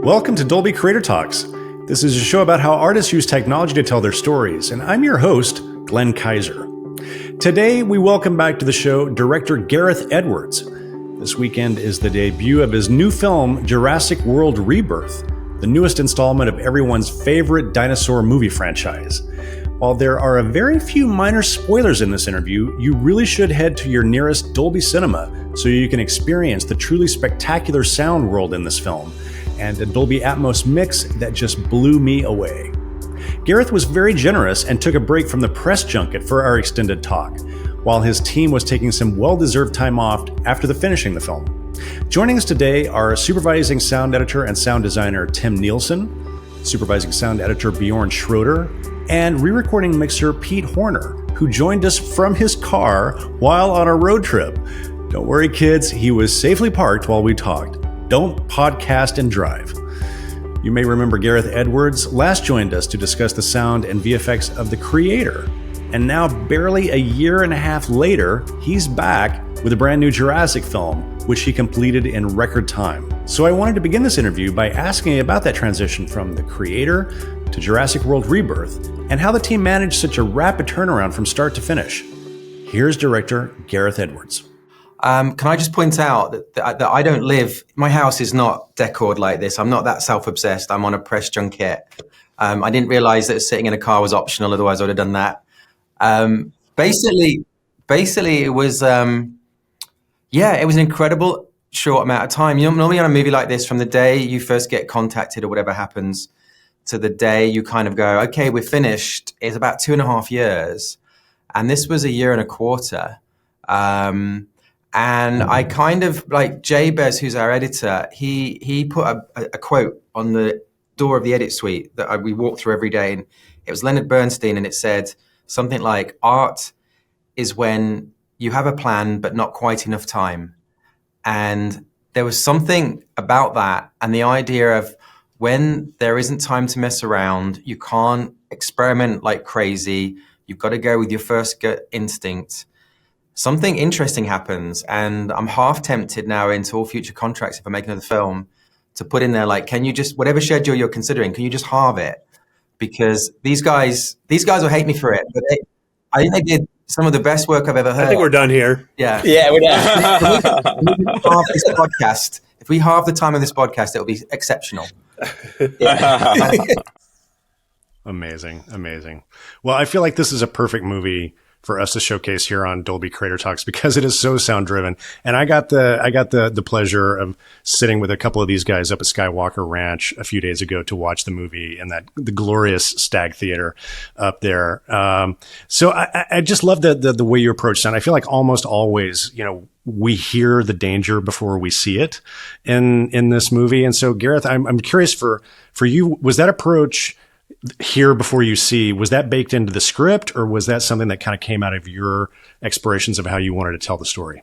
Welcome to Dolby Creator Talks. This is a show about how artists use technology to tell their stories, and I'm your host, Glenn Kaiser. Today, we welcome back to the show director Gareth Edwards. This weekend is the debut of his new film, Jurassic World Rebirth, the newest installment of everyone's favorite dinosaur movie franchise. While there are a very few minor spoilers in this interview, you really should head to your nearest Dolby Cinema so you can experience the truly spectacular sound world in this film and a Dolby Atmos mix that just blew me away. Gareth was very generous and took a break from the press junket for our extended talk, while his team was taking some well-deserved time off after finishing the film. Joining us today are supervising sound editor and sound designer Tim Nielsen, supervising sound editor Bjorn Schroeder, and re-recording mixer Pete Horner, who joined us from his car while on a road trip. Don't worry, kids, he was safely parked while we talked. Don't podcast and drive. You may remember Gareth Edwards last joined us to discuss the sound and VFX of The Creator. And now, barely a year and a half later, he's back with a brand new Jurassic film, which he completed in record time. So I wanted to begin this interview by asking about that transition from The Creator to Jurassic World Rebirth, and how the team managed such a rapid turnaround from start to finish. Here's director Gareth Edwards. Can I just point out that I don't live, my house is not decored like this. I'm not that self-obsessed. I'm on a press junket. I didn't realize that sitting in a car was optional. Otherwise I would have done that. Basically it was, it was an incredible short amount of time. You know, normally on a movie like this, from the day you first get contacted or whatever happens to the day you kind of go, okay, we're finished, is about 2.5 years. And this was 1.25 years. And I kind of, like Jabez, who's our editor, he put a quote on the door of the edit suite that we walk through every day. And it was Leonard Bernstein, and it said something like, art is when you have a plan, but not quite enough time. And there was something about that. And the idea of when there isn't time to mess around, you can't experiment like crazy. You've got to go with your first gut instinct. Something interesting happens, and I'm half tempted now into all future contracts, if I make another film, to put in there, like, can you just, whatever schedule you're considering, can you just halve it? Because these guys will hate me for it, but I think they did some of the best work I've ever heard. I think we're done here. Yeah, we're done. If we halve the time of this podcast, it'll be exceptional. Amazing. Well, I feel like this is a perfect movie for us to showcase here on Dolby Creator Talks because it is so sound driven. And I got the pleasure of sitting with a couple of these guys up at Skywalker Ranch a few days ago to watch the movie in the glorious Stag Theater up there. So I just love the way you approach sound. I feel like almost always, we hear the danger before we see it in this movie. And so Gareth, I'm curious for you, was that approach hear before you see, was that baked into the script, or was that something that kind of came out of your explorations of how you wanted to tell the story?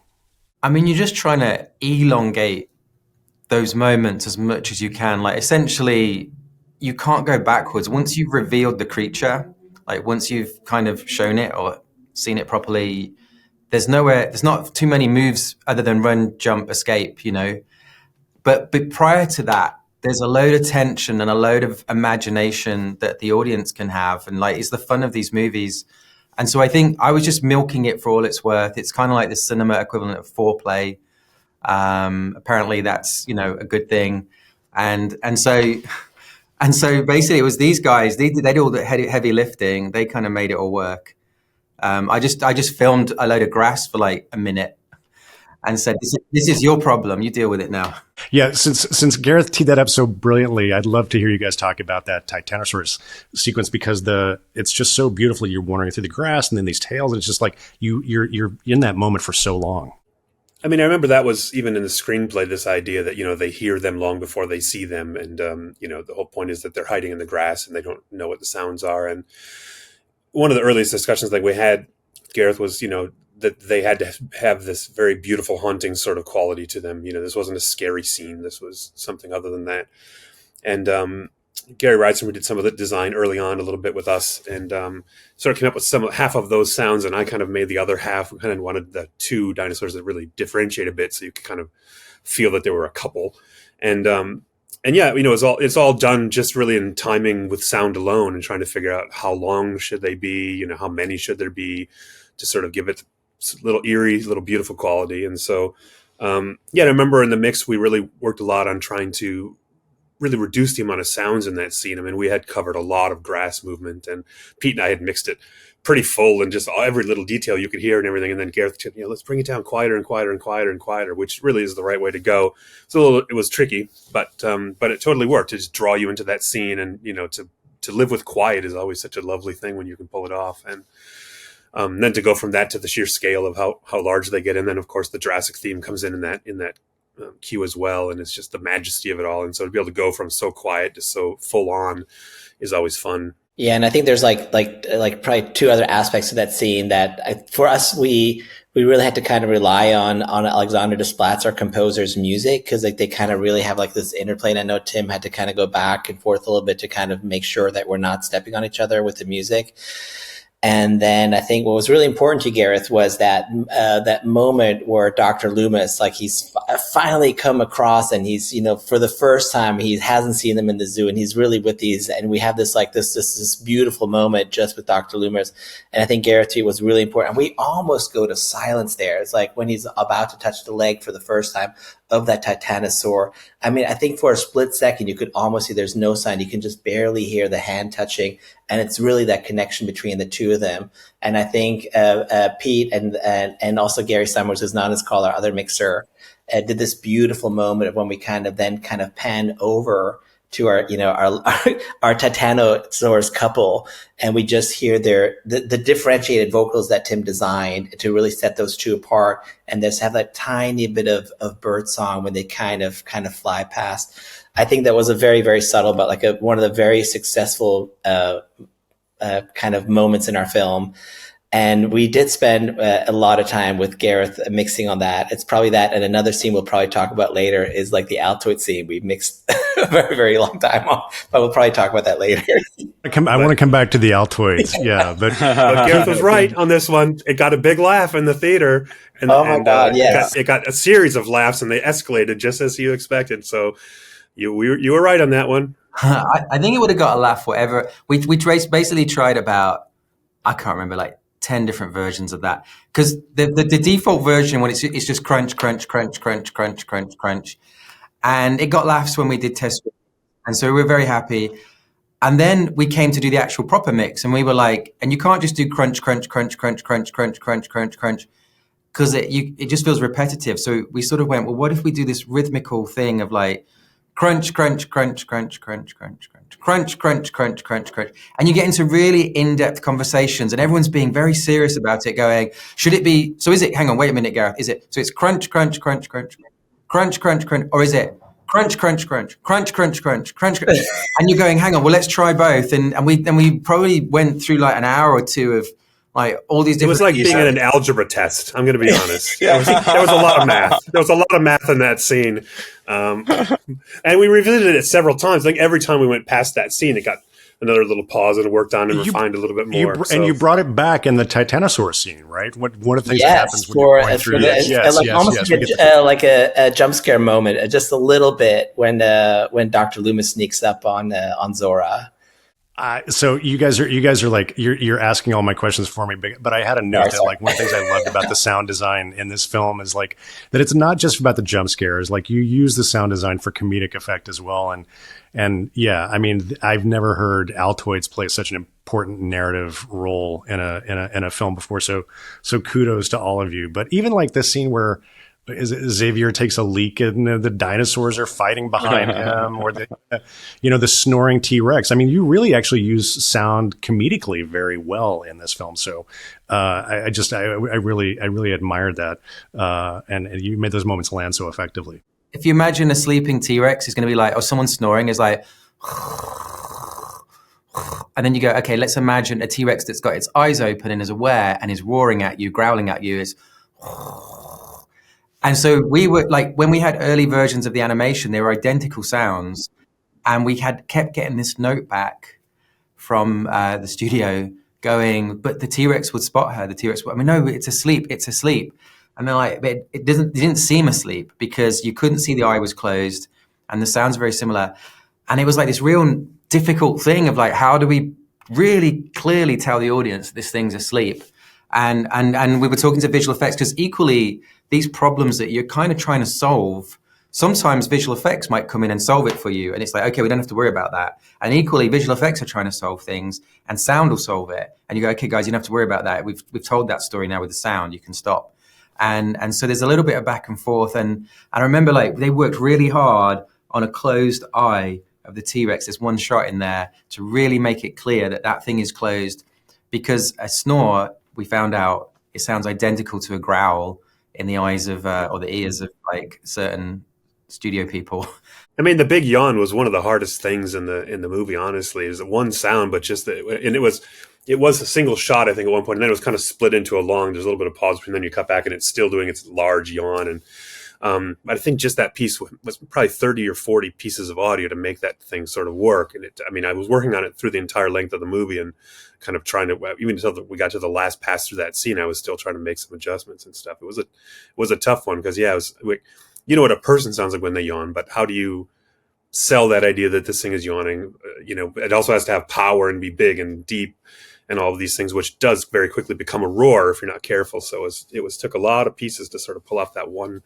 I mean, you're just trying to elongate those moments as much as you can. Like, essentially, you can't go backwards. Once you've revealed the creature, like once you've kind of shown it or seen it properly, there's not too many moves other than run, jump, escape, But prior to that, there's a load of tension and a load of imagination that the audience can have. And it's the fun of these movies. And so I think I was just milking it for all it's worth. It's kind of like the cinema equivalent of foreplay. Apparently that's, a good thing. And so basically it was these guys, they did all the heavy lifting. They kind of made it all work. I just filmed a load of grass for like a minute and said, this is your problem. You deal with it now. Yeah, since Gareth teed that up so brilliantly, I'd love to hear you guys talk about that Titanosaur sequence because it's just so beautiful. You're wandering through the grass and then these tails, and it's just like you're in that moment for so long. I mean, I remember that was even in the screenplay, this idea that, they hear them long before they see them. And, the whole point is that they're hiding in the grass and they don't know what the sounds are. And one of the earliest discussions like we had, Gareth, was, that they had to have this very beautiful haunting sort of quality to them. This wasn't a scary scene. This was something other than that. And Gary Wrightson did some of the design early on a little bit with us and sort of came up with half of those sounds, and I kind of made the other half. We kind of wanted the two dinosaurs that really differentiate a bit so you could kind of feel that there were a couple. And And yeah, it's all done just really in timing with sound alone and trying to figure out how long should they be, how many should there be to sort of give it a little eerie, little beautiful quality. And so, I remember in the mix, we really worked a lot on trying to really reduce the amount of sounds in that scene. I mean, we had covered a lot of grass movement, and Pete and I had mixed it pretty full and just every little detail you could hear and everything. And then Gareth said, let's bring it down quieter and quieter and quieter and quieter, which really is the right way to go. So it was tricky, but it totally worked to just draw you into that scene. And, to live with quiet is always such a lovely thing when you can pull it off. And then to go from that to the sheer scale of how large they get. And then, of course, the Jurassic theme comes in that cue as well. And it's just the majesty of it all. And so to be able to go from so quiet to so full on is always fun. Yeah, and I think there's like probably two other aspects to that scene that for us we really had to kind of rely on Alexander Desplat's, our composer's music, because like they kind of really have like this interplay. And I know Tim had to kind of go back and forth a little bit to kind of make sure that we're not stepping on each other with the music. And then I think what was really important to Gareth was that that moment where Dr. Loomis, like he's finally come across, and he's, for the first time, he hasn't seen them in the zoo, and he's really with these, and we have this like this beautiful moment just with Dr. Loomis. And I think Gareth too was really important. And we almost go to silence there. It's like when he's about to touch the leg for the first time of that Titanosaur. I mean, I think for a split second, you could almost see there's no sound. You can just barely hear the hand touching. And it's really that connection between the two of them. And I think Pete and also Gary Summers, who's not as called our other mixer, did this beautiful moment of when we kind of pan over to our Titanosaurus couple, and we just hear the differentiated vocals that Tim designed to really set those two apart, and just have that tiny bit of bird song when they kind of fly past. I think that was a very, very subtle, but like one of the very successful kind of moments in our film. And we did spend a lot of time with Gareth mixing on that. It's probably that, and another scene we'll probably talk about later is like the Altoid scene. We mixed a very, very long time on, but we'll probably talk about that later. I want to come back to the Altoids, yeah. But Gareth was right on this one. It got a big laugh in the theater. And, God, yes. It got a series of laughs, and they escalated just as you expected. So you were right on that one. I think it would have got a laugh, whatever. We basically tried about, I can't remember, like 10 different versions of that, because the default version, when it's just crunch, crunch, crunch, crunch, crunch, crunch, crunch, and it got laughs when we did test, and so we were very happy. And then we came to do the actual proper mix, and we were like, and you can't just do crunch, crunch, crunch, crunch, crunch, crunch, crunch, crunch, crunch, because it just feels repetitive. So we sort of went, well, what if we do this rhythmical thing of like crunch, crunch, crunch, crunch, crunch, crunch, crunch, crunch, crunch, crunch, crunch, crunch. And you get into really in-depth conversations, and everyone's being very serious about it, going, should it be, so is it, hang on, wait a minute, Gareth, is it, so it's crunch, crunch, crunch, crunch, crunch, crunch, crunch, or is it crunch, crunch, crunch, crunch, crunch, crunch, crunch, crunch? And you're going, hang on, well, let's try both. And we probably went through like an hour or two of like all these different. It was like being in an algebra test. I'm going to be honest. There was a lot of math. There was a lot of math in that scene, and we revisited it several times. Like every time we went past that scene, it got another little pause and worked on and refined a little bit more. And you brought it back in the Titanosaur scene, right? One of the things that happens when you're going through this, like a jump scare moment, just a little bit when Dr. Loomis sneaks up on Zora. So you guys are like you're asking all my questions for me, but I had a note that like one of the things I loved about the sound design in this film is like that it's not just about the jump scares. Like you use the sound design for comedic effect as well, and yeah, I mean I've never heard Altoids play such an important narrative role in a film before. So kudos to all of you. But even like this scene where Xavier takes a leak and the dinosaurs are fighting behind him, or the snoring T-Rex. I mean, you really actually use sound comedically very well in this film. So I really admired that, and you made those moments land so effectively. If you imagine a sleeping T-Rex, it's going to be like, oh, someone snoring is like, and then you go, okay, let's imagine a T-Rex that's got its eyes open and is aware and is roaring at you, growling at you, is. And so we were like, when we had early versions of the animation, they were identical sounds. And we kept getting this note back from the studio going, but the T-Rex would spot her. No, it's asleep. And they're like, it didn't seem asleep because you couldn't see the eye was closed. and the sounds are very similar. And it was like this real difficult thing of like, how do we really clearly tell the audience this thing's asleep? And we were talking to visual effects, because equally these problems that you're kind of trying to solve, sometimes visual effects might come in and solve it for you. And it's like, okay, we don't have to worry about that. And equally visual effects are trying to solve things and sound will solve it. And you go, okay, guys, you don't have to worry about that. We've told that story now with the sound, you can stop. And so there's a little bit of back and forth. And I remember like they worked really hard on a closed eye of the T-Rex. There's one shot in there to really make it clear that that thing is closed, because a snore, we found out, it sounds identical to a growl in the eyes of or the ears of like certain studio people. I mean, the big yawn was one of the hardest things in the movie. Honestly, is one sound, but just and it was a single shot, I think, at one point, and then it was kind of split into a long. There's a little bit of pause between, then you cut back, and it's still doing its large yawn. And but I think just that piece was probably 30 or 40 pieces of audio to make that thing sort of work. And I was working on it through the entire length of the movie, and kind of trying to, even until we got to the last pass through that scene, I was still trying to make some adjustments and stuff. It was a tough one, because you know what a person sounds like when they yawn, but how do you sell that idea that this thing is yawning? It also has to have power and be big and deep and all of these things, which does very quickly become a roar if you're not careful. So it took a lot of pieces to sort of pull off that one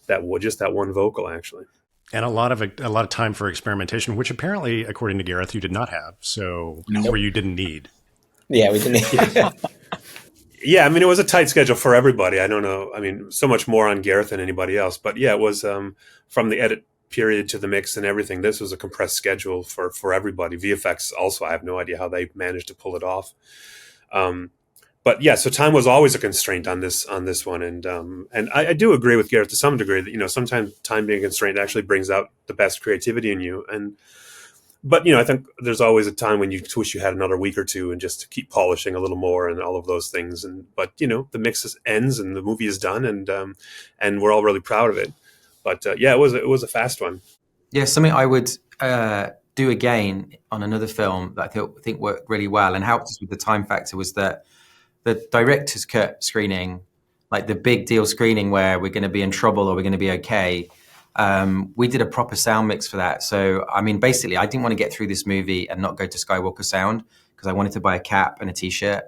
vocal, actually. And a lot of time for experimentation, which apparently, according to Gareth, you did not have. So, Nope. Or you didn't need. Yeah, we didn't. Yeah, I mean, it was a tight schedule for everybody. I don't know. I mean, so much more on Gareth than anybody else. But yeah, it was from the edit period to the mix and everything. This was a compressed schedule for everybody. VFX also, I have no idea how they managed to pull it off. But yeah, so time was always a constraint on this one. And I do agree with Gareth to some degree that, sometimes time being a constraint actually brings out the best creativity in you. But I think there's always a time when you wish you had another week or two and just to keep polishing a little more and all of those things. But the mix ends and the movie is done, and we're all really proud of it. But yeah, it was a fast one. Yeah, something I would do again on another film that I think worked really well and helped us with the time factor was that the director's cut screening, like the big deal screening where we're going to be in trouble or we're going to be okay. We did a proper sound mix for that. So, I mean, basically, I didn't want to get through this movie and not go to Skywalker Sound because I wanted to buy a cap and a T-shirt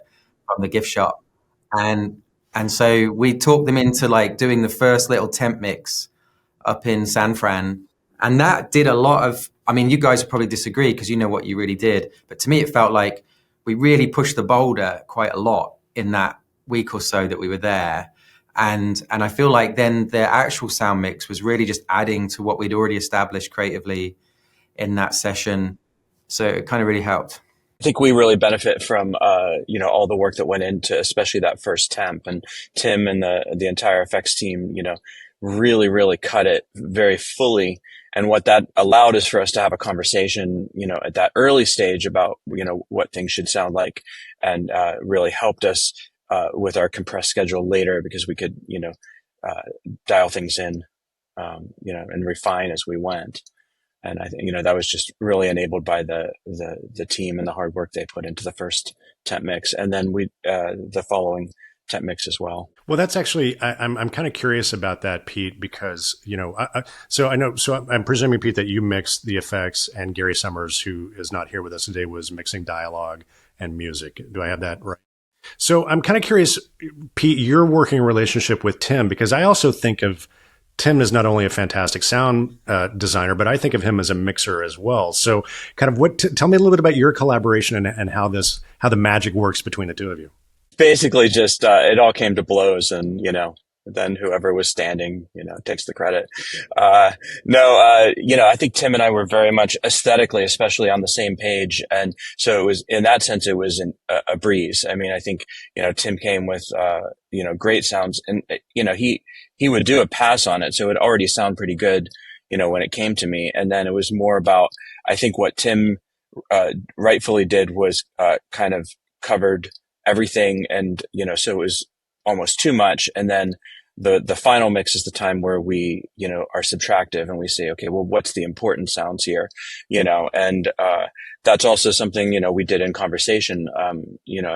from the gift shop. And so we talked them into like doing the first little temp mix up in San Fran. And that did a lot of, I mean, you guys would probably disagree because you know what you really did. But to me, it felt like we really pushed the boulder quite a lot in that week or so that we were there. And I feel like then the actual sound mix was really just adding to what we'd already established creatively in that session. So it kind of really helped. I think we really benefit from, all the work that went into, especially that first temp, and Tim and the entire effects team, really, really cut it very fully. And what that allowed is for us to have a conversation, at that early stage about, what things should sound like, and really helped us with our compressed schedule later, because we could, dial things in, and refine as we went. And I think, that was just really enabled by the team and the hard work they put into the first temp mix, and then the following temp mix as well. Well, that's actually, I'm kind of curious about that, Pete, because, I'm presuming, Pete, that you mixed the effects, and Gary Summers, who is not here with us today, was mixing dialogue and music. Do I have that right? So I'm kind of curious, Pete, your working relationship with Tim, because I also think of Tim as not only a fantastic sound designer, but I think of him as a mixer as well. So kind of tell me a little bit about your collaboration and how the magic works between the two of you. Basically just, it all came to blows, and, then whoever was standing, takes the credit. I think Tim and I were very much aesthetically, especially on the same page. And so it was, in that sense, it was a breeze. I mean, I think, Tim came with, great sounds, and, he would do a pass on it. So it would already sound pretty good, when it came to me. And then it was more about, I think what Tim, rightfully did was, kind of covered everything. And, so it was almost too much. And then the final mix is the time where we, are subtractive, and we say, okay, well, what's the important sounds here? And, that's also something, we did in conversation,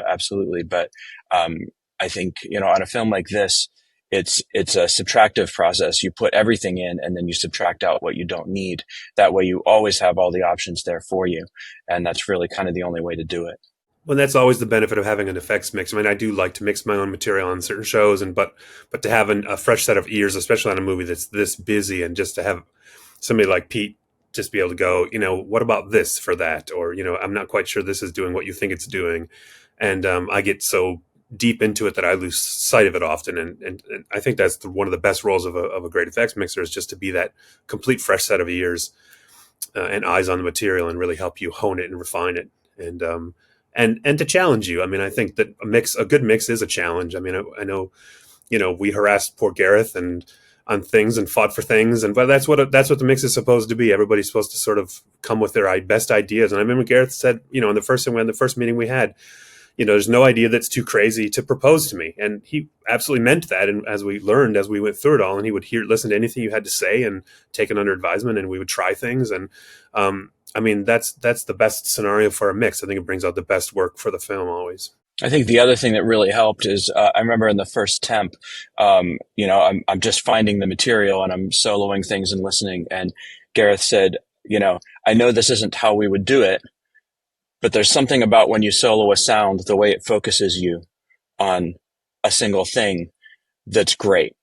absolutely. But, I think, on a film like this, it's a subtractive process. You put everything in and then you subtract out what you don't need. That way you always have all the options there for you. And that's really kind of the only way to do it. Well, that's always the benefit of having an effects mix. I mean, I do like to mix my own material on certain shows, but to have a fresh set of ears, especially on a movie that's this busy, and just to have somebody like Pete just be able to go, what about this for that? Or, I'm not quite sure this is doing what you think it's doing. And I get so deep into it that I lose sight of it often. And I think that's one of the best roles of a great effects mixer, is just to be that complete fresh set of ears and eyes on the material and really help you hone it and refine it. And to challenge you. I mean, I think that a good mix is a challenge. I mean, I know, we harassed poor Gareth on things and fought for things, but that's what the mix is supposed to be. Everybody's supposed to sort of come with their best ideas. And I remember Gareth said, in the first meeting we had, there's no idea that's too crazy to propose to me, and he absolutely meant that. And as we learned, as we went through it all, and he would listen to anything you had to say and take it under advisement, and we would try things. And I mean, that's the best scenario for a mix. I think it brings out the best work for the film always. I think the other thing that really helped is I remember in the first temp, I'm just finding the material and I'm soloing things and listening. And Gareth said, I know this isn't how we would do it, but there's something about when you solo a sound, the way it focuses you on a single thing, that's great.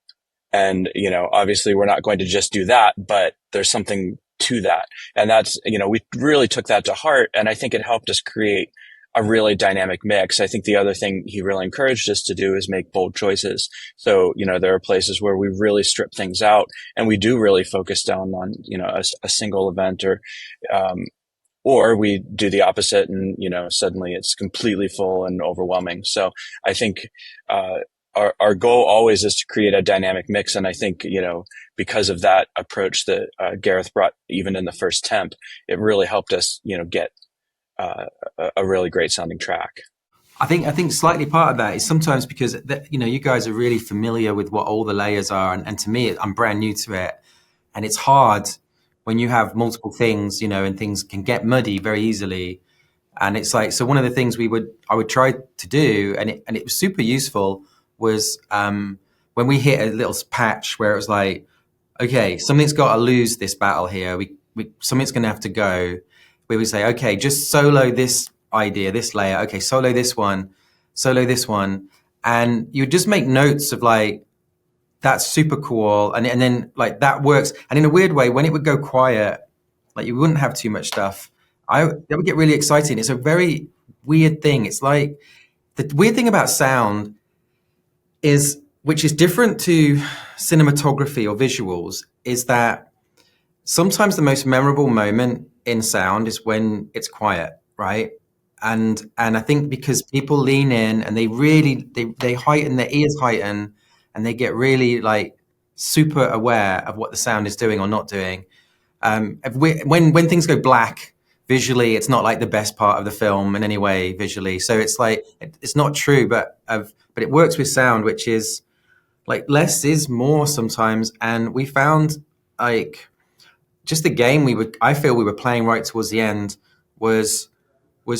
And, obviously we're not going to just do that, but there's something to that. And that's, we really took that to heart. And I think it helped us create a really dynamic mix. I think the other thing he really encouraged us to do is make bold choices. So, there are places where we really strip things out and we do really focus down on, a single event, or we do the opposite and, suddenly it's completely full and overwhelming. So I think, our goal always is to create a dynamic mix. And I think, because of that approach that Gareth brought even in the first temp, it really helped us, get a really great sounding track. I think slightly part of that is sometimes because, you guys are really familiar with what all the layers are. And to me, I'm brand new to it. And it's hard when you have multiple things, and things can get muddy very easily. And it's like, so one of the things I would try to do, and it was super useful, was when we hit a little patch where it was like, okay, something's got to lose this battle here. Something's going to have to go. We would say, okay, just solo this idea, this layer. Okay, solo this one. And you would just make notes of like, that's super cool. And then like that works. And in a weird way, when it would go quiet, like you wouldn't have too much stuff, that would get really exciting. It's a very weird thing. It's like the weird thing about sound which is different to cinematography or visuals, is that sometimes the most memorable moment in sound is when it's quiet, right? And I think because people lean in and they really, they heighten, their ears heighten, and they get really like super aware of what the sound is doing or not doing. When things go black visually, it's not like the best part of the film in any way visually. So it's like, it's not true, but it works with sound, which is like less is more sometimes. And we found like just the game I feel we were playing right towards the end was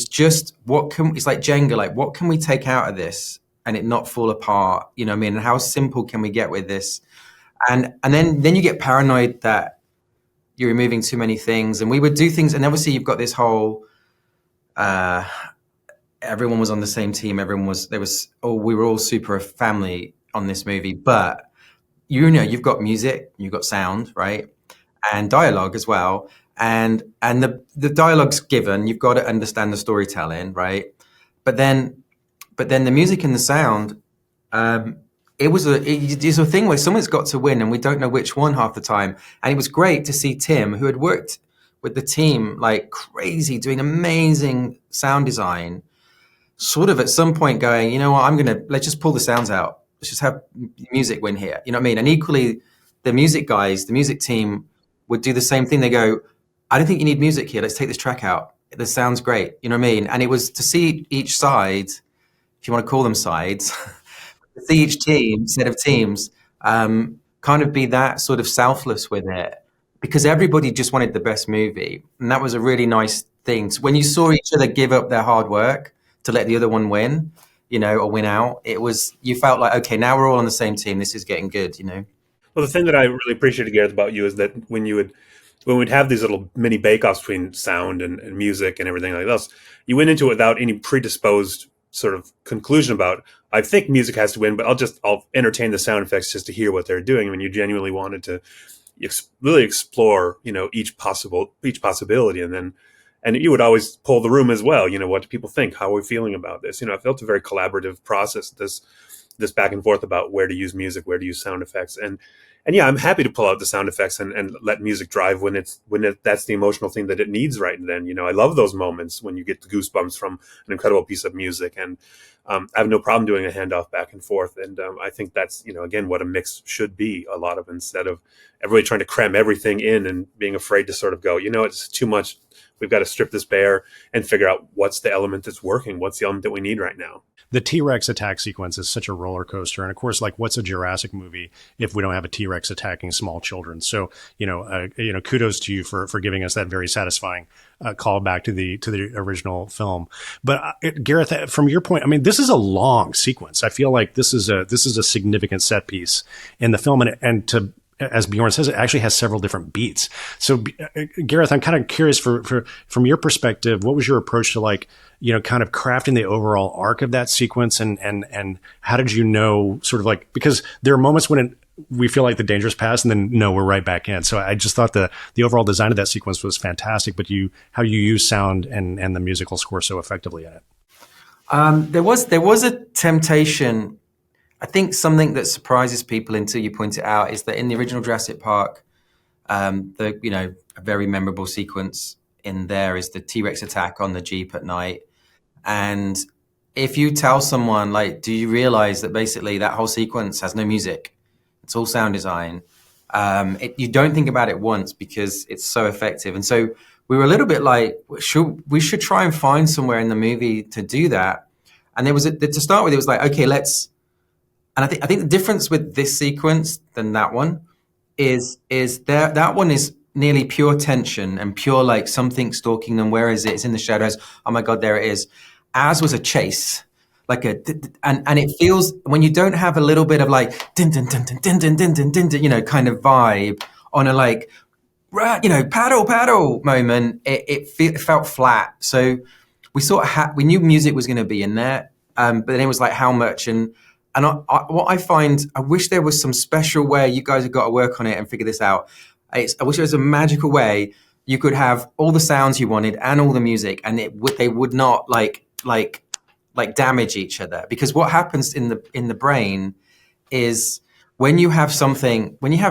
just it's like Jenga, like what can we take out of this and it not fall apart? You know what I mean? And how simple can we get with this? And then you get paranoid that you're removing too many things. And we would do things, and obviously you've got this whole everyone was on the same team. We were all super a family on this movie, but you've got music, you've got sound, right? And dialogue as well. And the dialogue's given, you've got to understand the storytelling, right? But then the music and the sound, it's a thing where someone's got to win and we don't know which one half the time. And it was great to see Tim, who had worked with the team like crazy, doing amazing sound design, sort of at some point going, you know what, let's just pull the sounds out. Let's just have music win here. You know what I mean? And equally, the music guys, the music team would do the same thing. They go, I don't think you need music here. Let's take this track out. This sounds great. You know what I mean? And it was to see each side, if you want to call them sides, to see each set of teams, kind of be that sort of selfless with it, because everybody just wanted the best movie. And that was a really nice thing. So when you saw each other give up their hard work to let the other one win, or win out. It was, you felt like, okay, now we're all on the same team. This is getting good, Well, the thing that I really appreciated, Gareth, about you is that when we'd have these little mini bake-offs between sound and music and everything like this, you went into it without any predisposed sort of conclusion about, I think music has to win, but I'll entertain the sound effects just to hear what they're doing. I mean, you genuinely wanted to really explore, each possibility, and you would always pull the room as well. What do people think? How are we feeling about this? I felt a very collaborative process, this back and forth about where to use music, where to use sound effects. And yeah, I'm happy to pull out the sound effects and let music drive when that's the emotional thing that it needs right then. I love those moments when you get the goosebumps from an incredible piece of music, and I have no problem doing a handoff back and forth. And I think that's, again, what a mix should be a lot of, instead of everybody trying to cram everything in and being afraid to sort of go, it's too much. We've got to strip this bare and figure out what's the element that's working. What's the element that we need right now? The T-Rex attack sequence is such a roller coaster. And of course, like, what's a Jurassic movie if we don't have a T-Rex attacking small children? So, kudos to you for giving us that very satisfying call back to the original film. But Gareth, from your point, I mean, this is a long sequence. I feel like this is a significant set piece in the film, and to, as Bjorn says, it actually has several different beats. So, Gareth, I'm kind of curious from your perspective, what was your approach to, like, kind of crafting the overall arc of that sequence, and how did you know, sort of like, because there are moments when we feel like the danger's passed, and then no, we're right back in. So I just thought the overall design of that sequence was fantastic, but how you use sound and the musical score so effectively in it. There was a temptation. I think something that surprises people until you point it out is that in the original Jurassic Park, a very memorable sequence in there is the T-Rex attack on the Jeep at night. And if you tell someone, like, do you realize that basically that whole sequence has no music? It's all sound design. You don't think about it once because it's so effective. And so we were a little bit like, we should try and find somewhere in the movie to do that. And to start with, it was like, okay, and I think the difference with this sequence than that one is that one is nearly pure tension and pure, like, something stalking them. Where is it? It's in the shadows. Oh my God, there it is. Ours was a chase, and it feels, when you don't have a little bit of like din din din din din din din din din din, kind of vibe on a, like, paddle moment, it felt flat. So we sort of we knew music was going to be in there, but then it was like, how much? And what I find, I wish there was some special way you guys have got to work on it and figure this out. I wish there was a magical way you could have all the sounds you wanted and all the music, and they would not like damage each other. Because what happens in the brain is when you have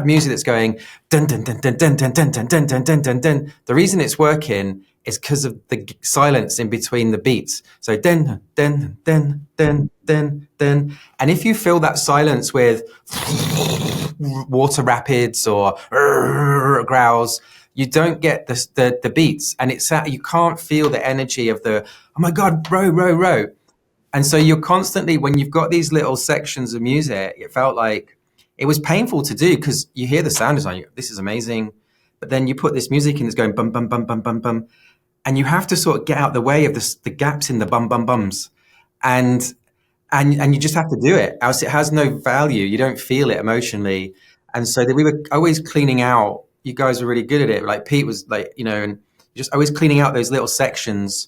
music that's going dun dun dun dun dun dun dun dun dun dun dun dun dun, the reason it's working is because of the silence in between the beats. So dun dun dun dun dun dun, and if you fill that silence with water rapids or growls, you don't get the beats, and you can't feel the energy of the, oh my God, row. And so you're constantly, when you've got these little sections of music, it felt like it was painful to do, because you hear the sound design, this is amazing, but then you put this music in that's going bum bum bum bum bum bum, and you have to sort of get out the way of the gaps in the bum bum bums, and you just have to do it, else it has no value. You don't feel it emotionally. And so we were always cleaning out. You guys were really good at it. Like Pete was like, and just always cleaning out those little sections.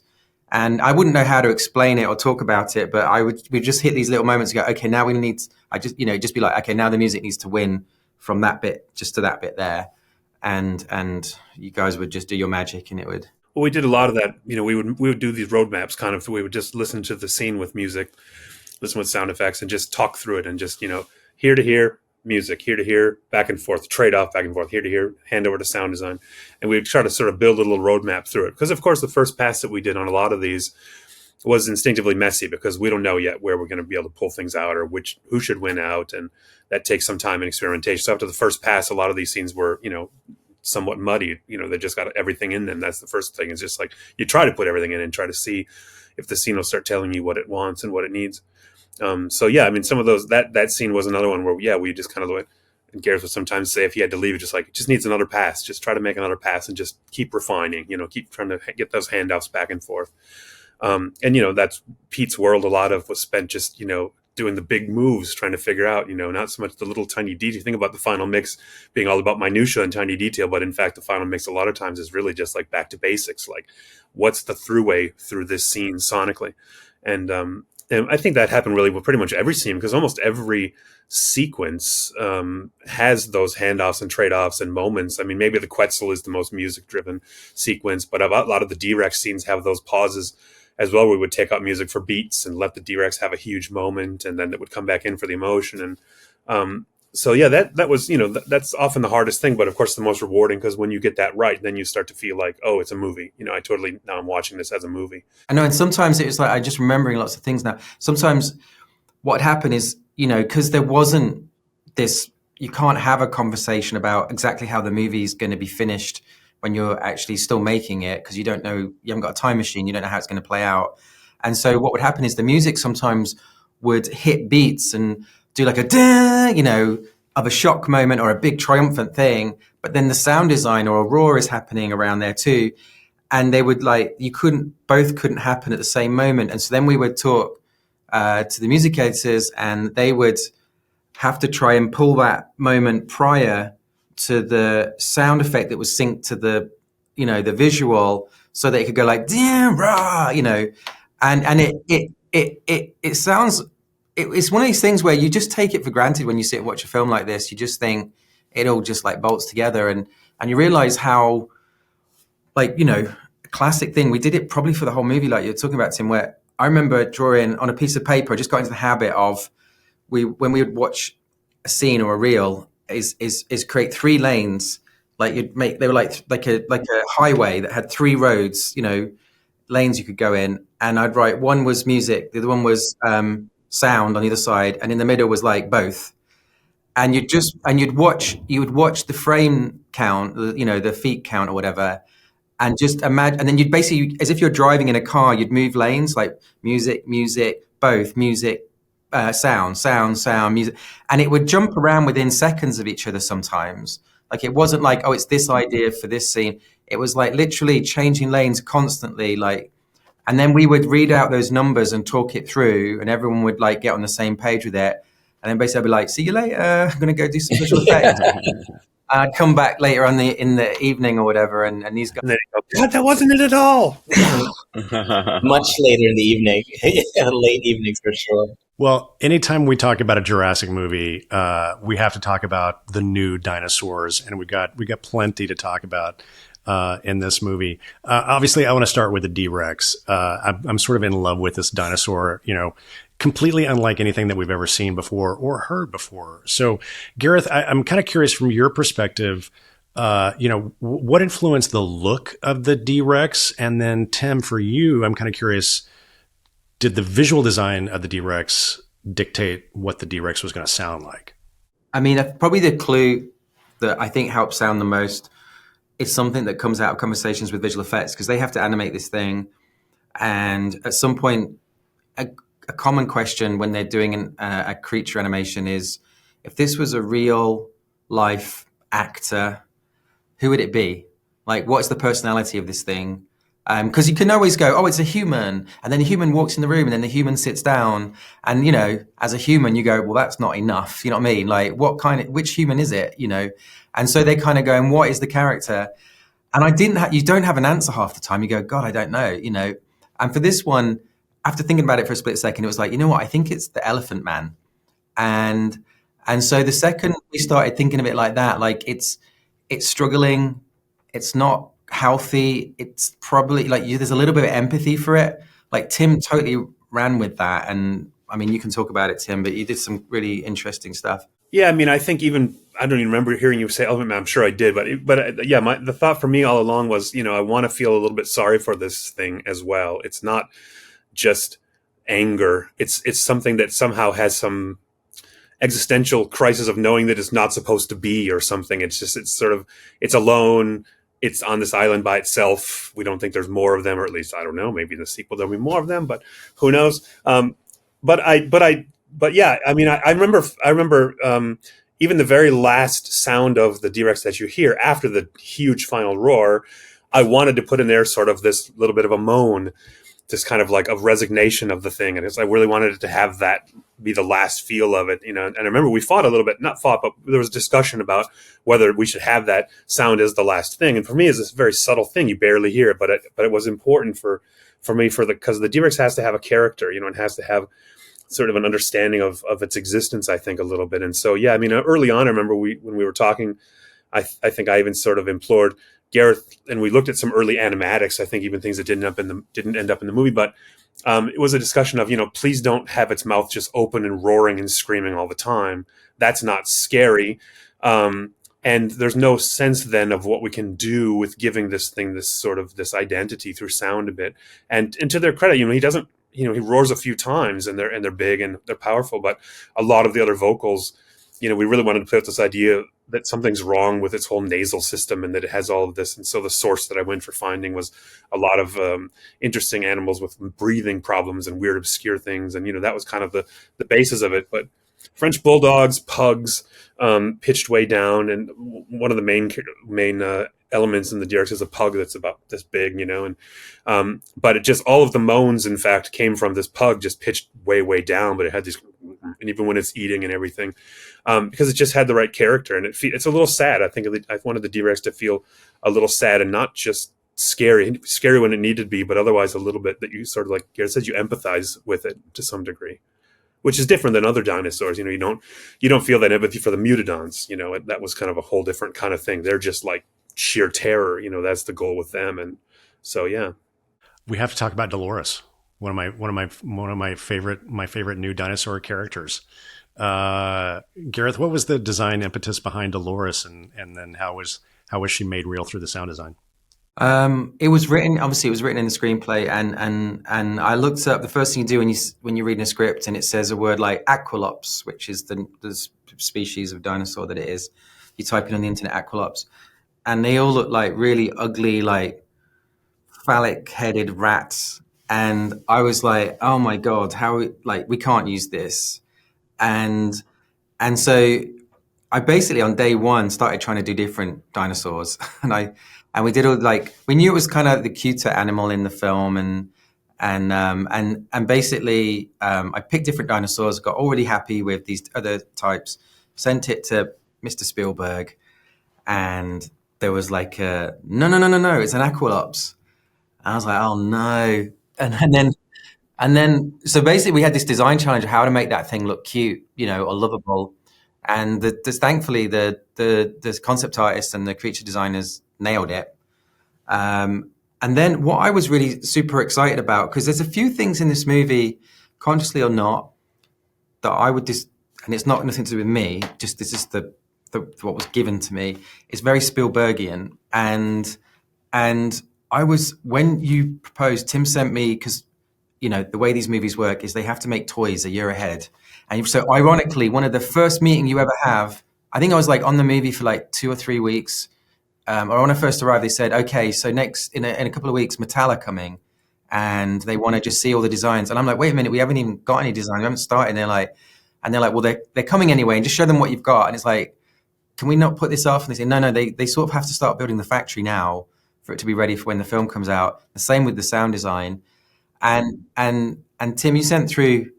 And I wouldn't know how to explain it or talk about it, but we'd just hit these little moments and go, okay, now just be like, okay, now the music needs to win from that bit just to that bit there. And you guys would just do your magic, and it would. Well, we did a lot of that. We would do these roadmaps kind of. We would just listen to the scene with music, listen with sound effects, and just talk through it, and just, here to here, music, here to here, back and forth, trade off, back and forth, here to here, hand over to sound design. And we'd try to sort of build a little roadmap through it. Because, of course, the first pass that we did on a lot of these was instinctively messy, because we don't know yet where we're going to be able to pull things out, or who should win out. And that takes some time and experimentation. So after the first pass, a lot of these scenes were, somewhat muddy. They just got everything in them. That's the first thing. It's just like, you try to put everything in and try to see if the scene will start telling you what it wants and what it needs. So yeah, I mean, some of those, that scene was another one where, yeah, we just kind of went, and Gareth would sometimes say, if he had to leave, it just needs another pass. Just try to make another pass and just keep refining, keep trying to get those handoffs back and forth. And, that's Pete's world. A lot of was spent just, doing the big moves, trying to figure out, not so much the little tiny detail. You think about the final mix being all about minutia and tiny detail, but in fact, the final mix a lot of times is really just like back to basics. Like, what's the throughway through this scene sonically? And I think that happened really with pretty much every scene, because almost every sequence has those handoffs and trade-offs and moments. I mean, maybe the Quetzal is the most music-driven sequence, but a lot of the D-Rex scenes have those pauses as well. We would take out music for beats and let the D-Rex have a huge moment, and then it would come back in for the emotion. And so yeah, that was, that's often the hardest thing, but of course the most rewarding, because when you get that right, then you start to feel like, oh, it's a movie. Now I'm watching this as a movie. I know, and sometimes it was like, I'm just remembering lots of things now. Sometimes what happened is, because there wasn't this, you can't have a conversation about exactly how the movie is going to be finished when you're actually still making it, because you don't know, you haven't got a time machine, you don't know how it's going to play out. And so what would happen is the music sometimes would hit beats and do like a da, of a shock moment or a big triumphant thing, but then the sound design or a roar is happening around there too. And they would both couldn't happen at the same moment. And so then we would talk to the music editors, and they would have to try and pull that moment prior to the sound effect that was synced to the, the visual, so that it could go like, damn, rah, and it sounds, it's one of these things where you just take it for granted when you sit and watch a film like this. You just think it all just like bolts together, and you realize how, like, a classic thing. We did it probably for the whole movie, like you're talking about, Tim, where I remember drawing on a piece of paper. I just got into the habit of, when we would watch a scene or a reel, is create 3 lanes. Like they were like a highway that had 3 roads, lanes you could go in. And I'd write, one was music, the other one was sound on either side, and in the middle was like both. And you would watch the frame count, the feet count or whatever, and just imagine, and then you'd basically, as if you're driving in a car, you'd move lanes, like music, both, music, sound, music, and it would jump around within seconds of each other sometimes. Like, it wasn't like, oh, it's this idea for this scene. It was like literally changing lanes constantly, like, and then we would read out those numbers and talk it through, and everyone would like get on the same page with it. And then basically I'd be like, see you later, I'm going to go do some visual effects. I'd come back later in the evening or whatever, and these guys, God, that wasn't it at all. Much later in the evening, late evenings for sure. Well, anytime we talk about a Jurassic movie, we have to talk about the new dinosaurs, and we got plenty to talk about in this movie. Obviously, I want to start with the D-Rex. I'm sort of in love with this dinosaur, completely unlike anything that we've ever seen before or heard before. So, Gareth, I'm kind of curious from your perspective, what influenced the look of the D-Rex? And then, Tim, for you, I'm kind of curious, did the visual design of the D-Rex dictate what the D-Rex was going to sound like? I mean, probably the clue that I think helps sound the most is something that comes out of conversations with visual effects, because they have to animate this thing. And at some point, a common question when they're doing a creature animation is, if this was a real life actor, who would it be? Like, what's the personality of this thing? Because you can always go, oh, it's a human. And then a human walks in the room, and then the human sits down. And, as a human, you go, well, that's not enough. You know what I mean? Like, which human is it? And so they kind of go, and what is the character? And you don't have an answer half the time. You go, God, I don't know, And for this one, after thinking about it for a split second, it was like, you know what? I think it's the Elephant Man. And so the second we started thinking of it like that, like it's struggling. It's not healthy. It's probably like there's a little bit of empathy for it. Like, Tim totally ran with that. And I mean, you can talk about it, Tim, but you did some really interesting stuff. Yeah, I mean, I think I don't even remember hearing you say Elephant Man. I'm sure I did, but the thought for me all along was, I want to feel a little bit sorry for this thing as well. It's not just anger. It's something that somehow has some existential crisis of knowing that it's not supposed to be or something. It's alone. It's on this island by itself. We don't think there's more of them, or at least, I don't know, maybe in the sequel there'll be more of them, but who knows? But yeah, I mean, I remember even the very last sound of the D-Rex that you hear after the huge final roar, I wanted to put in there sort of this little bit of a moan this kind of like a resignation of the thing. And I really wanted it to have that be the last feel of it, you know. And I remember we fought a little bit, not fought, but there was discussion about whether we should have that sound as the last thing. And for me, it's this very subtle thing. You barely hear it, but it was important for me because the D-Rex has to have a character, you know, and has to have sort of an understanding of its existence, I think, a little bit. And so, yeah, I mean, early on, I remember when we were talking, I think I even sort of implored Gareth, and we looked at some early animatics, I think even things that didn't end up in the movie, but it was a discussion of, you know, please don't have its mouth just open and roaring and screaming all the time. That's not scary. And there's no sense then of what we can do with giving this thing this identity through sound a bit. And to their credit, you know, he doesn't, you know, he roars a few times and they're big and they're powerful, but a lot of the other vocals, you know, we really wanted to play with this idea that something's wrong with its whole nasal system and that it has all of this. And so the source that I went for finding was a lot of interesting animals with breathing problems and weird, obscure things. And, you know, that was kind of the basis of it. But French bulldogs, pugs, pitched way down. And one of the main elements in the D-Rex is a pug that's about this big, you know, and but it just, all of the moans, in fact, came from this pug just pitched way, way down, but it had these, and even when it's eating and everything, because it just had the right character. And it's a little sad. I think I wanted the D-Rex to feel a little sad and not just scary when it needed to be, but otherwise a little bit that you sort of, like Gareth said, you empathize with it to some degree, which is different than other dinosaurs. You know, you don't feel that empathy for the mutodons. You know, that was kind of a whole different kind of thing. They're just like sheer terror. You know, that's the goal with them. And so, yeah, we have to talk about Dolores, one of my favorite new dinosaur characters. Gareth, what was the design impetus behind Dolores, and then how was she made real through the sound design? It was written in the screenplay, and I looked up, the first thing you do when you're reading a script and it says a word like Aqualops, which is the species of dinosaur that it is. You type in on the internet Aqualops, and they all look like really ugly, like phallic-headed rats. And I was like, oh my God, we can't use this. And so I basically on day one started trying to do different dinosaurs, and we did all, like, we knew it was kind of the cuter animal in the film, and basically I picked different dinosaurs, got already happy with these other types, sent it to Mr. Spielberg, and there was like no, it's an Aqualops. I was like, oh no, and then so basically we had this design challenge of how to make that thing look cute, you know, or lovable. And thankfully the concept artists and the creature designers nailed it. And then what I was really super excited about, because there's a few things in this movie, consciously or not, that I would and it's not nothing to do with me, just this is the what was given to me. It's very Spielbergian. And I was, when you proposed, Tim sent me, because, you know, the way these movies work is they have to make toys a year ahead. And so ironically, one of the first meeting you ever have, I think I was like on the movie for like 2 or 3 weeks. Or when I first arrived, they said, okay, so next in a couple of weeks, Mattel are coming and they want to just see all the designs. And I'm like, wait a minute, we haven't even got any design. We haven't started. And they're like, well, they're coming anyway, and just show them what you've got. And it's like, can we not put this off? And they say, no, they sort of have to start building the factory now for it to be ready for when the film comes out. The same with the sound design. And Tim, you sent through,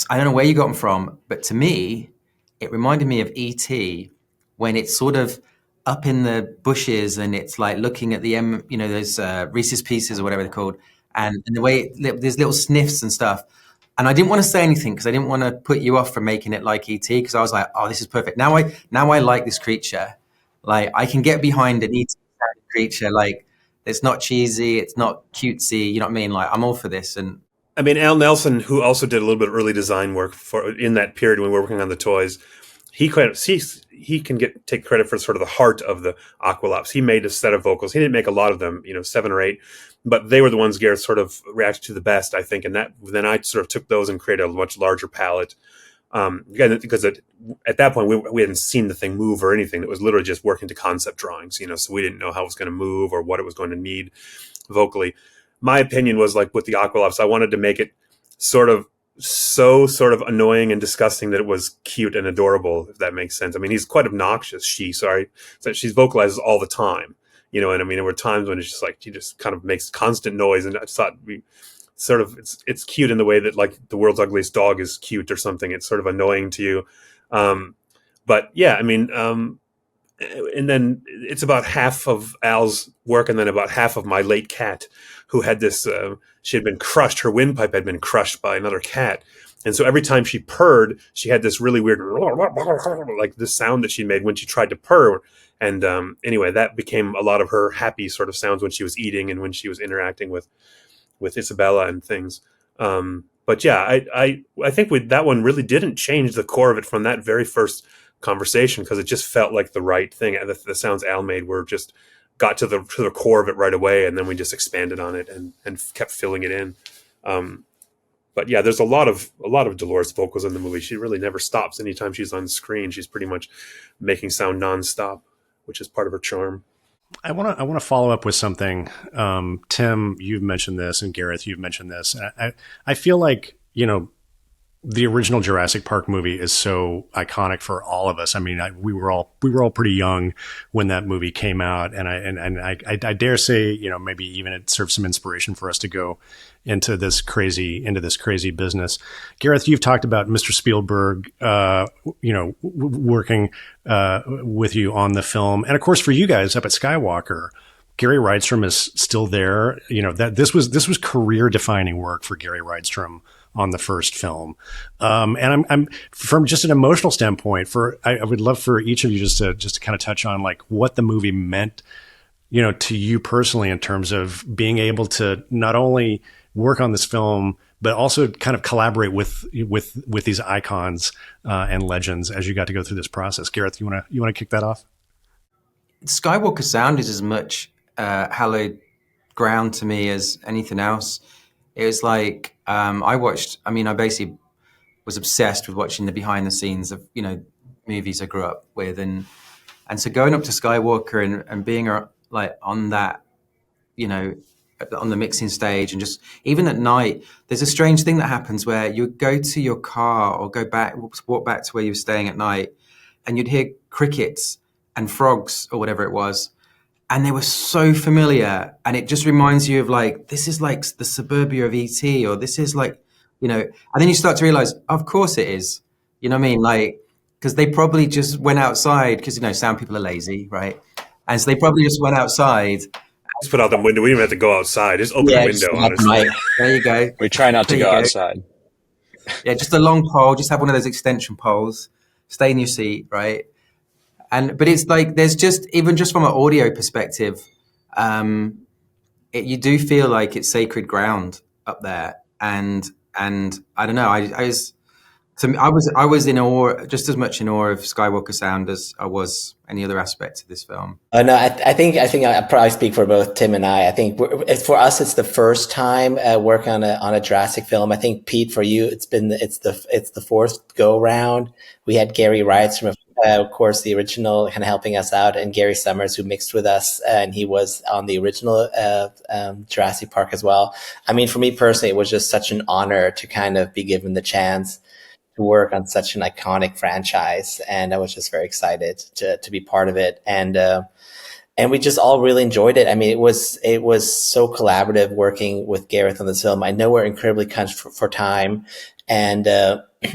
I don't know where you got them from, but to me, it reminded me of E.T. when it's sort of up in the bushes and it's like looking at the, you know, those Reese's Pieces or whatever they're called, and the way there's little sniffs and stuff. And I didn't want to say anything because I didn't want to put you off from making it like E.T. because I was like, oh, this is perfect. Now I like this creature. Like, I can get behind an E.T. creature. Like, it's not cheesy, it's not cutesy. You know what I mean? Like, I'm all for this. And I mean, Al Nelson, who also did a little bit of early design work in that period when we were working on the toys, he can take credit for sort of the heart of the Aqualops. He made a set of vocals. He didn't make a lot of them, 7 or 8, but they were the ones Gareth sort of reacted to the best, I think. And then I sort of took those and created a much larger palette. Again, because at that point we hadn't seen the thing move or anything. It was literally just working to concept drawings, so we didn't know how it was going to move or what it was going to need vocally. My opinion was, like with the Aqualops, I wanted to make it sort of annoying and disgusting that it was cute and adorable, if that makes sense. I mean, he's quite obnoxious. She's vocalizes all the time, you know. And I mean, there were times when it's just like she just kind of makes constant noise, and I just thought we sort of it's cute in the way that like The World's Ugliest Dog is cute or something. It's sort of annoying to you, but yeah, I mean. And then it's about half of Al's work, and then about half of my late cat, who had this. She had been crushed. Her windpipe had been crushed by another cat, and so every time she purred, she had this really weird, like this sound that she made when she tried to purr. And anyway, that became a lot of her happy sort of sounds when she was eating and when she was interacting with Isabella and things. But yeah, I think that one really didn't change the core of it from that very first conversation, because it just felt like the right thing. And the sounds Al made were just got to the core of it right away, and then we just expanded on it and kept filling it in. But yeah, there's a lot of Dolores vocals in the movie. She really never stops. Anytime she's on screen, she's pretty much making sound nonstop, which is part of her charm. I want to follow up with something. Tim, you've mentioned this, and Gareth, you've mentioned this. I feel like, you know, the original Jurassic Park movie is so iconic for all of us. I mean, we were all pretty young when that movie came out, and I dare say, you know, maybe even it served some inspiration for us to go into this crazy business. Gareth, you've talked about Mr. Spielberg, you know, working with you on the film, and of course for you guys up at Skywalker, Gary Rydstrom is still there. You know, that this was career defining work for Gary Rydstrom on the first film. And I'm from just an emotional standpoint, I would love for each of you just to kind of touch on like what the movie meant, you know, to you personally in terms of being able to not only work on this film, but also kind of collaborate with these icons and legends as you got to go through this process. Gareth, you want to kick that off? Skywalker Sound is as much hallowed ground to me as anything else. It was like, I basically was obsessed with watching the behind the scenes of, you know, movies I grew up with. And so going up to Skywalker and being like on that, you know, on the mixing stage, and just even at night, there's a strange thing that happens where you go to your car or walk back to where you were staying at night, and you'd hear crickets and frogs or whatever it was. And they were so familiar, and it just reminds you of like, this is like the suburbia of ET, or this is like, you know, and then you start to realize, of course it is, you know what I mean? Like, because they probably just went outside, because, you know, sound people are lazy, right? And so they probably just went outside. Just put out the window. We didn't have to go outside. Just open the window, honestly. There you go. We try not to go outside. Yeah, just a long pole, just have one of those extension poles, stay in your seat, right? But it's like, there's just, even just from an audio perspective, you do feel like it's sacred ground up there. And I don't know, I was in awe, just as much in awe of Skywalker Sound as I was any other aspect of this film. No, I think I probably speak for both Tim and I. I think for us, it's the first time working on a Jurassic film. I think Pete, for you, it's the fourth go round. We had Gary Rydstrom, of course, the original, kind of helping us out, and Gary Summers, who mixed with us, and he was on the original Jurassic Park as well. I mean, for me personally, it was just such an honor to kind of be given the chance to work on such an iconic franchise, and I was just very excited to be part of it. And we just all really enjoyed it. I mean, it was so collaborative working with Gareth on this film. I know we're incredibly crunched for time, and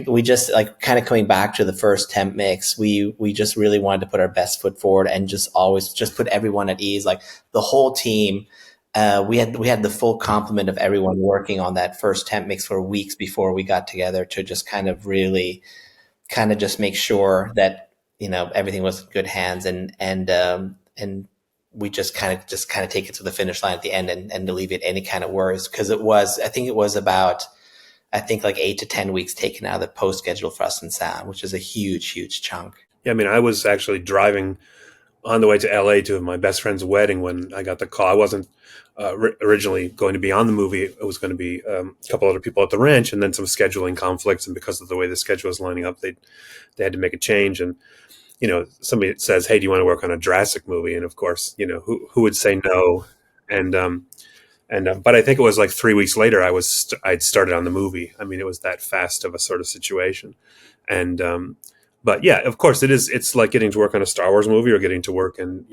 we just, like, kind of coming back to the first temp mix, we just really wanted to put our best foot forward and just always just put everyone at ease. Like, the whole team, we had the full complement of everyone working on that first temp mix for weeks before we got together to just kind of really kind of just make sure that, you know, everything was in good hands, and we just kind of take it to the finish line at the end and alleviate any kind of worries, because I think it was about like 8 to 10 weeks taken out of the post schedule for us in sound, which is a huge chunk. Yeah, I mean, I was actually driving on the way to LA to my best friend's wedding when I got the call. I wasn't originally going to be on the movie. It was going to be a couple other people at the ranch, and then some scheduling conflicts. And because of the way the schedule was lining up, they had to make a change. And, you know, somebody says, "Hey, do you want to work on a Jurassic movie?" And of course, you know, who would say no? But I think it was like 3 weeks later, I'd started on the movie. I mean, it was that fast of a sort of situation. And But yeah, of course it is. It's like getting to work on a Star Wars movie or getting to work in,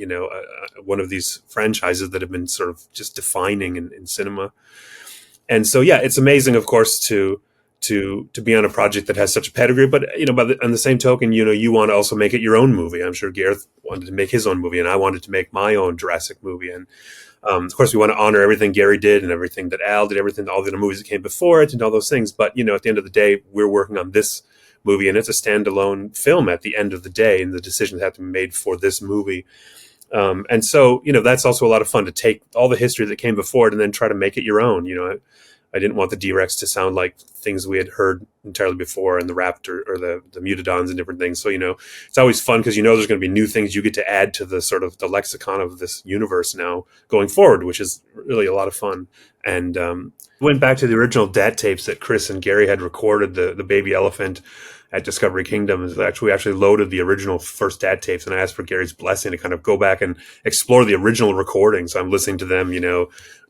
one of these franchises that have been sort of just defining in cinema. And so, yeah, it's amazing, of course, to be on a project that has such a pedigree. But on the same token, you want to also make it your own movie. I'm sure Gareth wanted to make his own movie, and I wanted to make my own Jurassic movie. And of course, we want to honor everything Gary did and everything that Al did, everything, all the other movies that came before it, and all those things. But at the end of the day, we're working on this movie, and it's a standalone film at the end of the day, and the decisions have to be made for this movie. And so, that's also a lot of fun to take all the history that came before it and then try to make it your own. I didn't want the D-Rex to sound like things we had heard entirely before, and the Raptor or the Mutodons and different things. So, it's always fun because there's going to be new things you get to add to the sort of the lexicon of this universe now going forward, which is really a lot of fun. And went back to the original DAT tapes that Chris and Gary had recorded, the baby elephant at Discovery Kingdom. We actually loaded the original first DAT tapes, and I asked for Gary's blessing to kind of go back and explore the original recordings. I'm listening to them,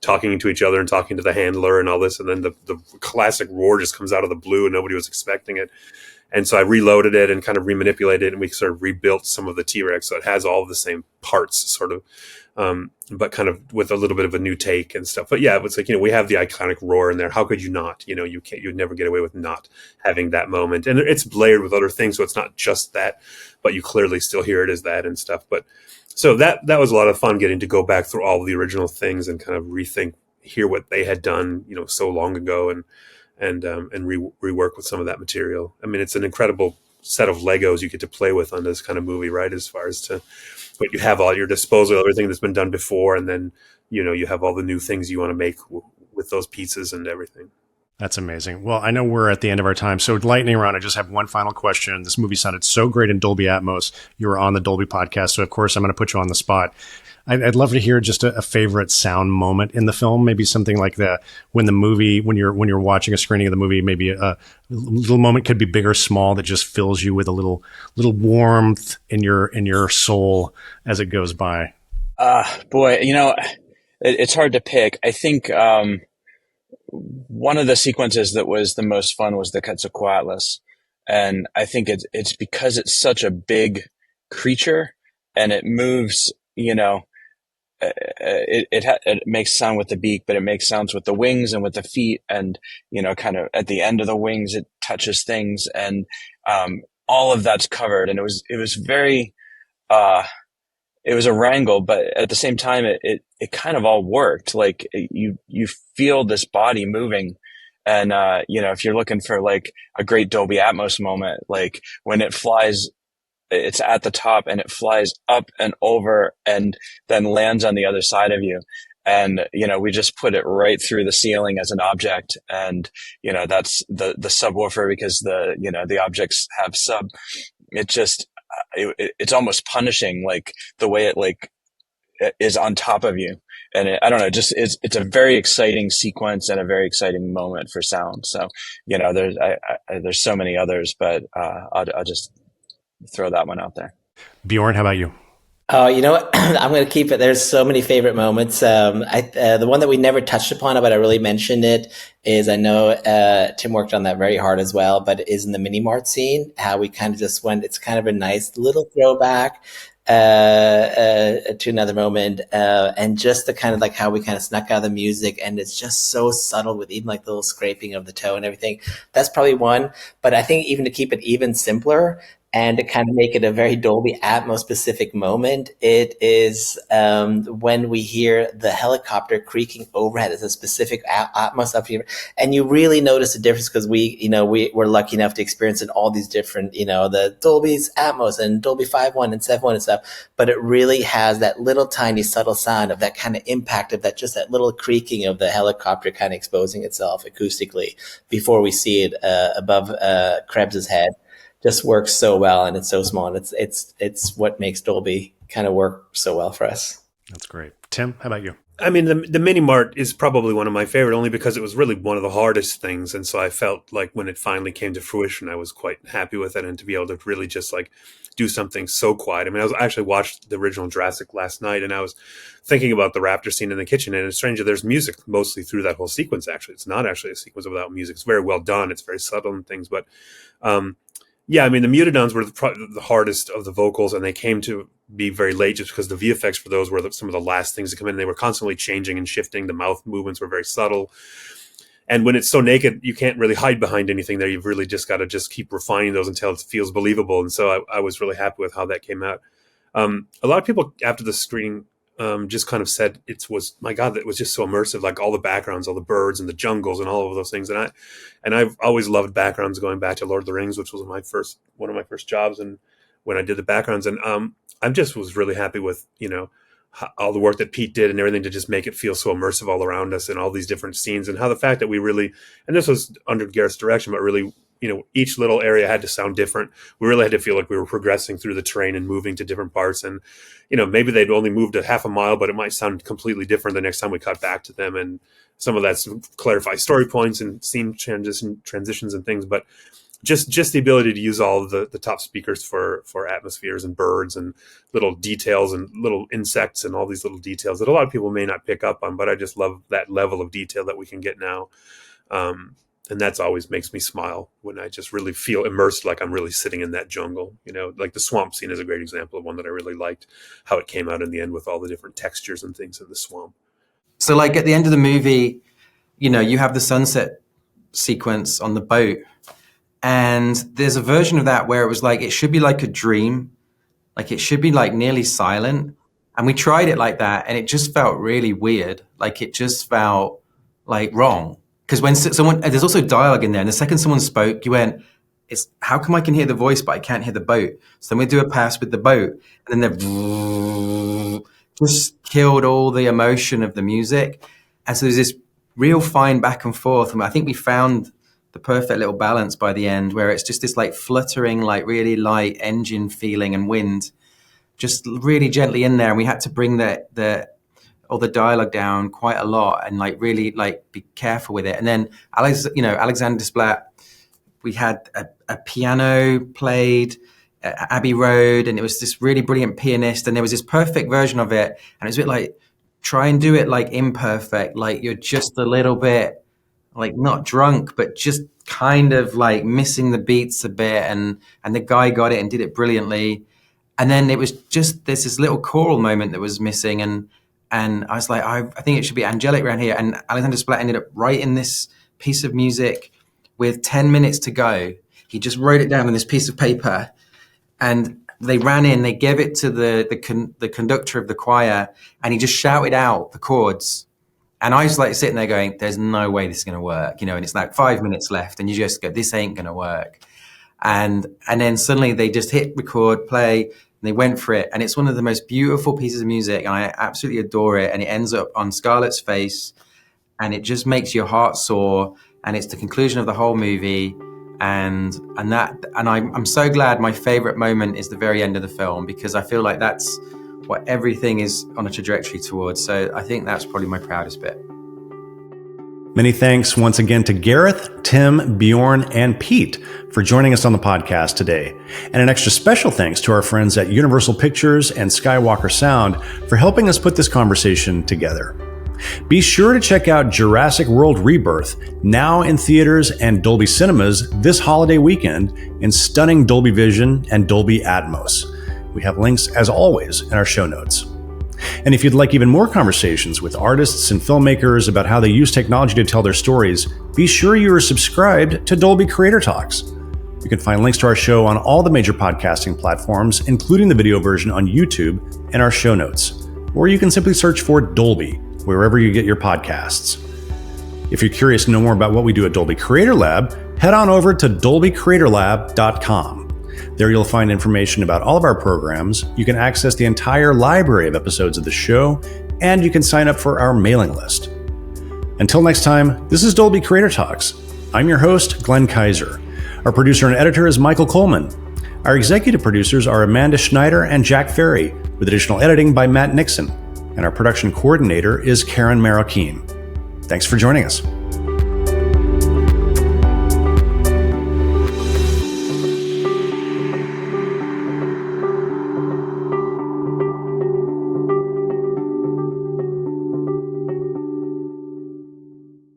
talking to each other and talking to the handler and all this, and then the classic roar just comes out of the blue and nobody was expecting it. And so I reloaded it and kind of remanipulated it, and we sort of rebuilt some of the T-Rex. So it has all of the same parts, sort of, but kind of with a little bit of a new take and stuff. But yeah, it's like, we have the iconic roar in there. How could you not? You'd never get away with not having that moment. And it's layered with other things, so it's not just that, but you clearly still hear it as that and stuff. But so that was a lot of fun, getting to go back through all of the original things and kind of hear what they had done, so long ago, and rework with some of that material. I mean, it's an incredible set of Legos you get to play with on this kind of movie, right? As far as to what you have all at your disposal, everything that's been done before, and then you have all the new things you want to make with those pieces and everything. That's amazing. Well, I know we're at the end of our time, so lightning round, I just have one final question. This movie sounded so great in Dolby Atmos. You were on the Dolby podcast, so of course I'm going to put you on the spot. I'd love to hear just a favorite sound moment in the film, maybe something like when you're watching a screening of the movie, maybe a little moment, could be big or small, that just fills you with a little warmth in your soul as it goes by. Boy, it's hard to pick. I think one of the sequences that was the most fun was the Quetzalcoatlus, and I think it's because it's such a big creature and it moves. It makes sound with the beak, but it makes sounds with the wings and with the feet, and kind of at the end of the wings it touches things, and all of that's covered. And it was very it was a wrangle, but at the same time it kind of all worked. Like you feel this body moving, and if you're looking for like a great Dolby Atmos moment, like when it flies, it's at the top and it flies up and over and then lands on the other side of you. And, we just put it right through the ceiling as an object. And, that's the subwoofer, because the objects have sub. It just, it's almost punishing, like the way it is on top of you. And I don't know, it's a very exciting sequence and a very exciting moment for sound. So, there's so many others, but, I'll just throw that one out there. Bjorn, how about you? Oh, you know what? I'm going to keep it. There's so many favorite moments. The one that we never touched upon, but I really mentioned it, is I know Tim worked on that very hard as well, but it is in the mini mart scene, how we kind of just went, it's kind of a nice little throwback to another moment, and just the kind of like how we kind of snuck out the music, and it's just so subtle with even like the little scraping of the toe and everything. That's probably one. But I think even to keep it even simpler, and to kind of make it a very Dolby Atmos specific moment, it is when we hear the helicopter creaking overhead. It's a specific Atmos up here, and you really notice the difference, because we're lucky enough to experience in all these different, the Dolby's Atmos and Dolby 5.1 and 7.1 and stuff. But it really has that little tiny subtle sound of that kind of impact of that, just that little creaking of the helicopter kind of exposing itself acoustically before we see it above Krebs's head. Just works so well, and it's so small, and it's what makes Dolby kind of work so well for us. That's great. Tim, how about you? I mean, the mini mart is probably one of my favorite, only because it was really one of the hardest things, and so I felt like when it finally came to fruition, I was quite happy with it, and to be able to really just like do something so quiet. I mean, I actually watched the original Jurassic last night, and I was thinking about the raptor scene in the kitchen, and it's strange that there's music mostly through that whole sequence. Actually, it's not actually a sequence without music. It's very well done. It's very subtle and things, but Yeah, I mean, the mutadons were the hardest of the vocals, and they came to be very late just because the VFX for those were some of the last things to come in. They were constantly changing and shifting. The mouth movements were very subtle. And when it's so naked, you can't really hide behind anything there. You've really just got to just keep refining those until it feels believable. And so I was really happy with how that came out. A lot of people after the screening just kind of said my God, that was just so immersive, like all the backgrounds, all the birds and the jungles and all of those things. And I've always loved backgrounds going back to Lord of the Rings, which was one of my first jobs. And when I did the backgrounds, and I just was really happy with, all the work that Pete did and everything to just make it feel so immersive all around us and all these different scenes, and how the fact that we really, and this was under Gareth's direction, but really, each little area had to sound different. We really had to feel like we were progressing through the terrain and moving to different parts. And, maybe they'd only moved a half a mile, but it might sound completely different the next time we cut back to them. And some of that's clarify story points and scene transitions and things. But just the ability to use all of the top speakers for atmospheres and birds and little details and little insects and all these little details that a lot of people may not pick up on, but I just love that level of detail that we can get now. And that's always makes me smile when I just really feel immersed, like I'm really sitting in that jungle. Like the swamp scene is a great example of one that I really liked, how it came out in the end with all the different textures and things in the swamp. So like at the end of the movie, you have the sunset sequence on the boat. And there's a version of that where it was like, it should be like a dream. Like it should be like nearly silent. And we tried it like that. And it just felt really weird. Like it just felt like wrong. Because when there's also dialogue in there. And the second someone spoke, you went, how come I can hear the voice, but I can't hear the boat? So then we do a pass with the boat. And then they just killed all the emotion of the music. And so there's this real fine back and forth. And I think we found the perfect little balance by the end, where it's just this like fluttering, like really light engine feeling and wind just really gently in there. And we had to bring all the dialogue down quite a lot and like really like be careful with it. And then Alexander Desplat, we had a piano played at Abbey Road, and it was this really brilliant pianist, and there was this perfect version of it. And it was a bit like, try and do it like imperfect, like you're just a little bit like not drunk, but just kind of like missing the beats a bit. And the guy got it and did it brilliantly. And then it was just, there's this little choral moment that was missing. And I was like, I think it should be angelic around here. And Alexander Desplat ended up writing this piece of music with 10 minutes to go. He just wrote it down on this piece of paper, and they ran in, they gave it to the conductor of the choir, and he just shouted out the chords. And I was like sitting there going, there's no way this is going to work, and it's like 5 minutes left, and you just go, this ain't going to work. And then suddenly they just hit record, play, and they went for it. And it's one of the most beautiful pieces of music, and I absolutely adore it. And it ends up on Scarlett's face, and it just makes your heart soar. And it's the conclusion of the whole movie. And I'm so glad my favorite moment is the very end of the film, because I feel like that's what everything is on a trajectory towards. So I think that's probably my proudest bit. Many thanks once again to Gareth, Tim, Bjorn, and Pete for joining us on the podcast today. And an extra special thanks to our friends at Universal Pictures and Skywalker Sound for helping us put this conversation together. Be sure to check out Jurassic World Rebirth, now in theaters and Dolby Cinemas this holiday weekend in stunning Dolby Vision and Dolby Atmos. We have links, as always, in our show notes. And if you'd like even more conversations with artists and filmmakers about how they use technology to tell their stories, be sure you are subscribed to Dolby Creator Talks. You can find links to our show on all the major podcasting platforms, including the video version on YouTube, in our show notes. Or you can simply search for Dolby wherever you get your podcasts. If you're curious to know more about what we do at Dolby Creator Lab, head on over to dolbycreatorlab.com. There you'll find information about all of our programs. You can access the entire library of episodes of the show, and you can sign up for our mailing list. Until next time, this is Dolby Creator Talks. I'm your host, Glenn Kaiser. Our producer and editor is Michael Coleman. Our executive producers are Amanda Schneider and Jack Ferry, with additional editing by Matt Nixon. And our production coordinator is Karen Marroquin. Thanks for joining us.